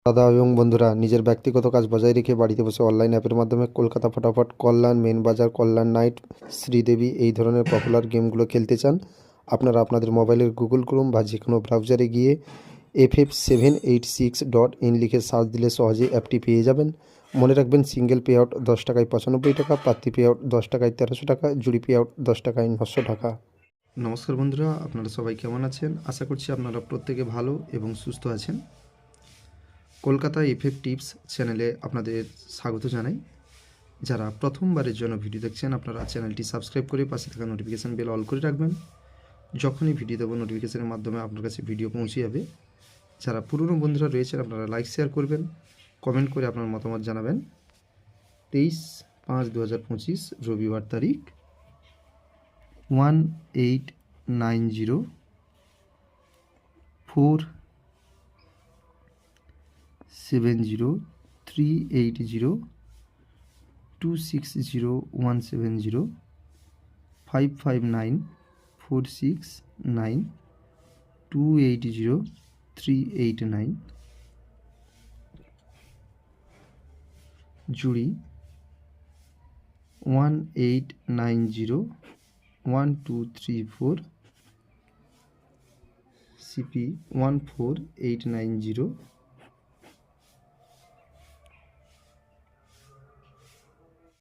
দাদা এবং বন্ধুরা, নিজের ব্যক্তিগত কাজ বজায় রেখে বাড়িতে বসে অনলাইন অ্যাপের মাধ্যমে কলকাতা ফটাফট, কল্যাণ, মেন বাজার, কল্যাণ নাইট, শ্রীদেবী এই ধরনের পপুলার গেমগুলো খেলতে চান? আপনারা আপনাদের মোবাইলের গুগল ক্রোম বা যে কোনো ব্রাউজারে গিয়ে ff786.in লিখে সার্চ দিলে সহজেই অ্যাপটি পেয়ে যাবেন। মনে রাখবেন, সিঙ্গেল পে আউট 10 টাকায় 95 টাকা, প্রার্থী পে আউট 10 টাকায় 1300 টাকা, জুড়ি পে আউট 10 টাকায় 900 টাকা। নমস্কার বন্ধুরা, আপনারা সবাই কেমন আছেন? আশা করছি আপনারা প্রত্যেকে ভালো এবং সুস্থ আছেন। কলকাতা এফএফ টিপস চ্যানেলে আপনাদের স্বাগত জানাই। যারা প্রথমবারের জন্য ভিডিও দেখছেন, আপনারা চ্যানেলটি সাবস্ক্রাইব করে পাশে থাকা নোটিফিকেশান বেল অল করে রাখবেন। যখনই ভিডিও দেবো নোটিফিকেশানের মাধ্যমে আপনার কাছে ভিডিও পৌঁছে যাবে। যারা পুরনো বন্ধুরা রয়েছেন, আপনারা লাইক শেয়ার করবেন, কমেন্ট করে আপনার মতামত জানাবেন। 23/5/2025 রবিবার তারিখ 1890-380-260-170-559-469-280-389, জুড়ি 1890-1234, CP 14890।